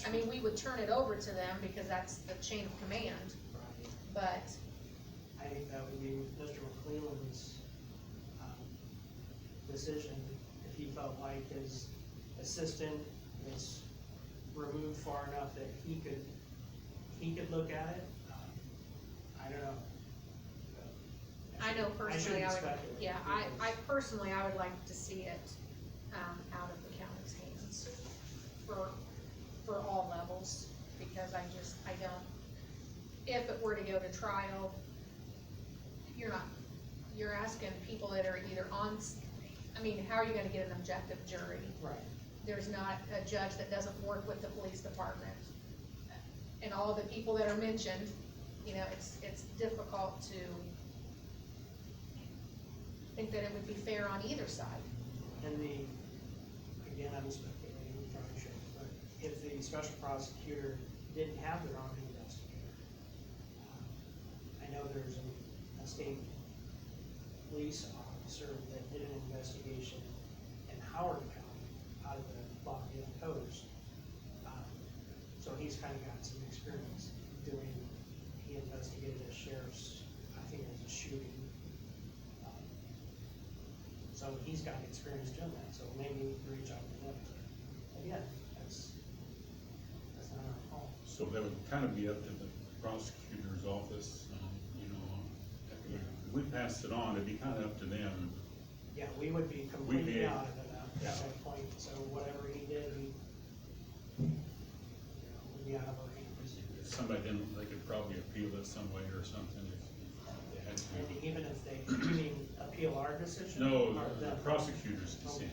I mean, we would turn it over to them because that's the chain of command, Right. but, I think that would be Mr. McClellan's, decision, if he felt like his assistant is removed far enough that he could look at it. I don't know. I know personally, shouldn't I would, speculate yeah, because- I personally, I would like to see it, out of the county's hands for all levels, because I don't, if it were to go to trial, you're asking people that are either I mean, how are you gonna get an objective jury? Right. There's not a judge that doesn't work with the police department. And all the people that are mentioned, you know, it's difficult to think that it would be fair on either side. And again, I'm speculating, we probably shouldn't, but if the special prosecutor didn't have their own investigator, I know there's a state police officer that did an investigation in Howard County out of the Lafayette Coast. So he's kind of got some experience doing, he investigated a sheriff's, I think it was a shooting. So he's got experience doing that, so maybe we can reach out to him. Again, that's not our fault. So that would kind of be up to the prosecutor's office, you know, if we passed it on, it'd be kind of up to them. Yeah, we would be completely out of it at that point, so whatever he did, would be out of our hands. If somebody didn't, they could probably appeal it some way or something if they had And to. even if they, you mean appeal our decision? No, Or the prosecutor's decision.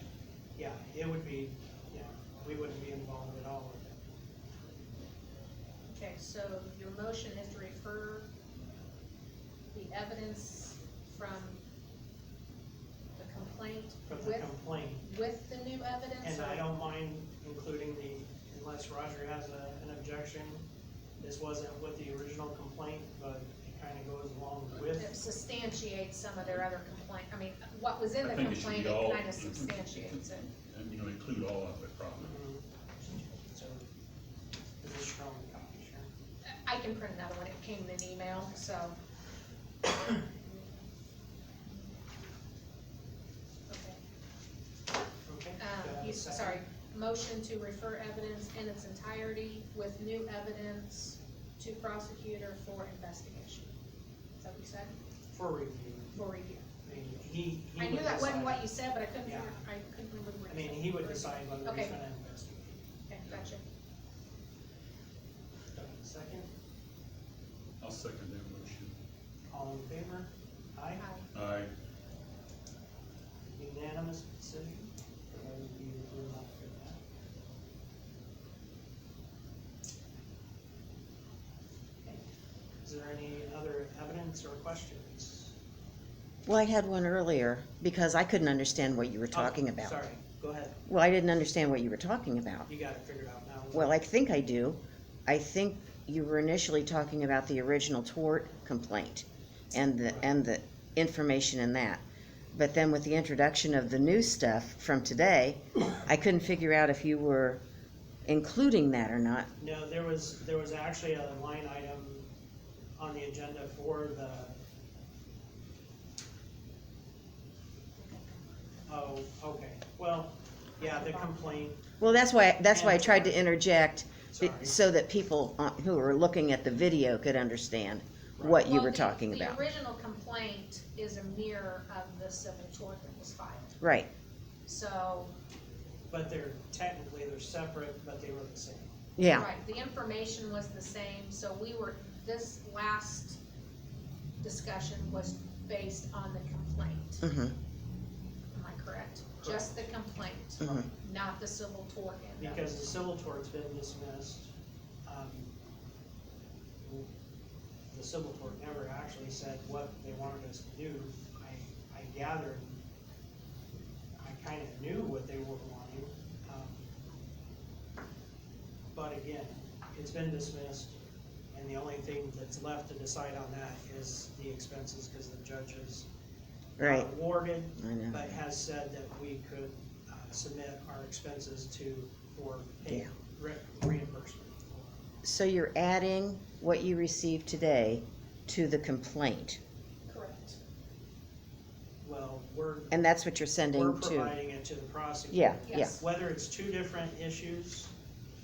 Yeah, it would be, yeah, we wouldn't be involved at all with it. Okay, so your motion is to refer the evidence from the complaint From the complaint. with the new evidence? And or- I don't mind including unless Roger has an objection. This wasn't with the original complaint, but it kind of goes along with. It substantiates some of their other complaint, I mean, what was in I the think it should be complaint, all- it kind of substantiates it. And, you know, include all of it probably. So, is this strong copy, sure? I can print another one, it came in an email, so. Okay. Okay. Do I have a second? Sorry, motion to refer evidence in its entirety with new evidence to prosecutor for investigation. Is that what you said? For review. For review. I mean, he I knew would that wasn't decide- what you said, but I couldn't Yeah. remember, I couldn't remember the word. I mean, he would decide whether he's Okay. gonna investigate. Okay, gotcha. Second, I'll second that motion. all in favor? Aye. Aye. Aye. Unanimous decision, for those of you who are not good at that. Okay. Is there any other evidence or questions? Well, I had one earlier because I couldn't understand what you were talking Oh, about. Sorry, go ahead. Well, I didn't understand what you were talking about. You got it figured out now. Well, I think I do. I think you were initially talking about the original tort complaint and the information in that. But then with the introduction of the new stuff from today, I couldn't figure out if you were including that or not. No, there was actually a line item on the agenda for the. Oh, okay, well, yeah, the complaint, Well, that's why I tried to interject sorry. so that people who are looking at the video could understand what you Well, were talking about. The original complaint is a mirror of the civil tort that was filed, Right. so. But they're separate, but they were the same. Yeah. Right, the information was the same, so this last discussion was based on the complaint. Mm-hmm. Am I correct? Just the complaint, Mhm. not the civil tort end of it. Because the civil tort's been dismissed. The civil tort never actually said what they wanted us to do. I gathered, I kind of knew what they were wanting. But again, it's been dismissed, and the only thing that's left to decide on that is the expenses, because the judge has Right. awarded, I know. but has said that we could submit our expenses for pay Yeah. reimbursement. So you're adding what you received today to the complaint, Correct. Well, we're and that's what you're sending to? providing it to the prosecutor. Yeah, yeah. Yes. Whether it's two different issues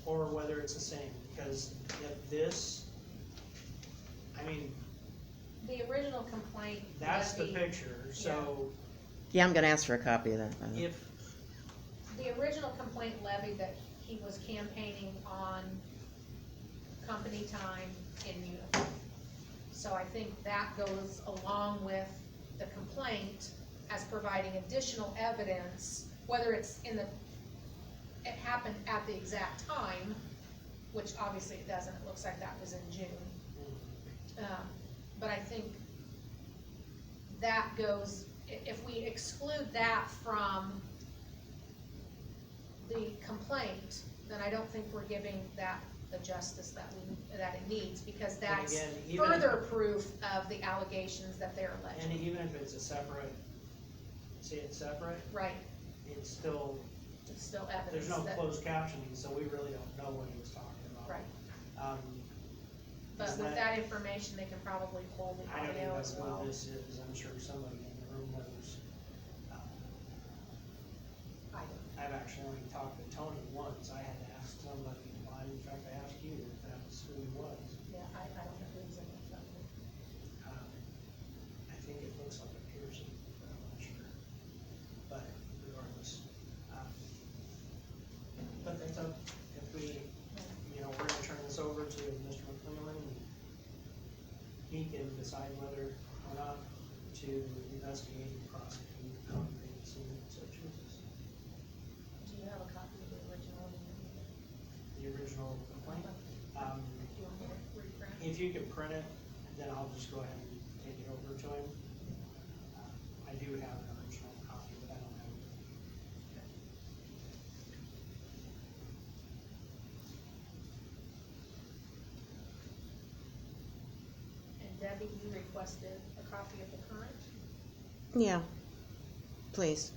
or whether it's the same, because if this, I mean, The original complaint. that's the levy- picture, so Yeah, I'm gonna ask for a copy of that, by the way. if, The original complaint levied that he was campaigning on company time in uniform. So I think that goes along with the complaint as providing additional evidence, whether it's it happened at the exact time, which obviously it doesn't, it looks like that was in June. But I think that goes, if we exclude that from the complaint, then I don't think we're giving that the justice that it needs, because that's again, even- further proof of the allegations that they're and alleging. even if it's a separate, say it's separate, Right, it's still, it's still evidence there's no that, closed captioning, so we really don't know what he was talking about. right. Um, But is with that information, they can probably pull the I don't audio know as well. what this is, I'm sure somebody in the room knows. I don't. I've actually only talked to Tony once, I had to ask somebody, well, in fact, I asked you if that was who he was. Yeah, I don't know who's in it. I think it looks like a Pearson, but I'm not sure. But regardless, but that's up, if we, we're gonna turn this over to Mr. McClellan, and he can decide whether or not to investigate and prosecute the city of so chooses. Do you have a copy of the original? The original complaint. Do you want me to reprint? If you could print it, then I'll just go ahead and take it over to him. I do have an original copy, but I don't have it. And Debbie, you requested a copy of the current? Yeah, please.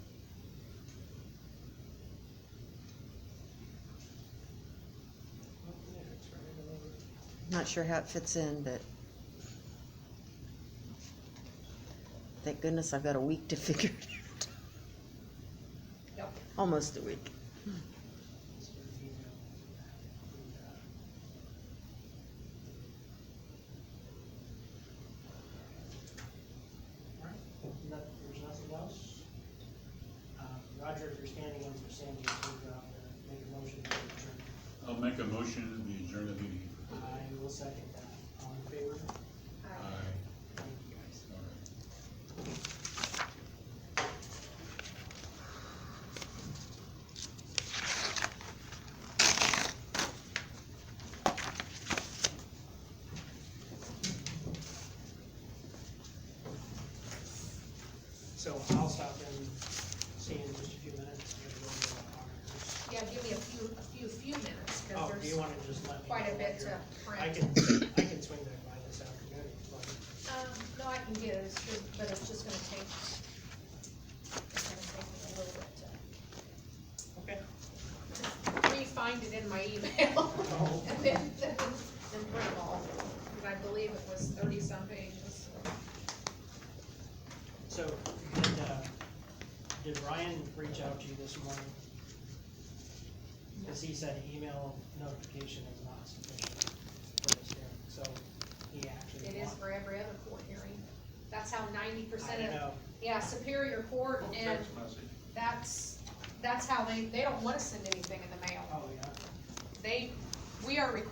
Oh, yeah, it's right over. Not sure how it fits in, but thank goodness I've got a week to figure it out. Yep. Almost a week. It's your email. All right, there's nothing else. Roger, if you're standing in for Sandy, please go out there and make a motion to adjourn. I'll make a motion to adjourn the meeting. I will second that. All in favor? Aye. Thank you, guys. All right. So I'll stop and see you in just a few minutes. I'm gonna go over the auditors. Yeah, give me a few minutes, Oh, cause do you there's, wanna just let me know? quite a what bit you're- to I print. can swing that by this afternoon, but no, I can get it, but it's just gonna take me a little bit okay. to re-find it in my email. Oh. And then print them all, and I believe it was 30-some pages. So, did Ryan reach out to you this morning? Cause he said email notification is not sufficient for this hearing, so he actually. It is for every other court hearing. That's how 90% I of, know, yeah, Superior Court, and that's how they don't wanna send anything in the mail. oh, yeah. We are required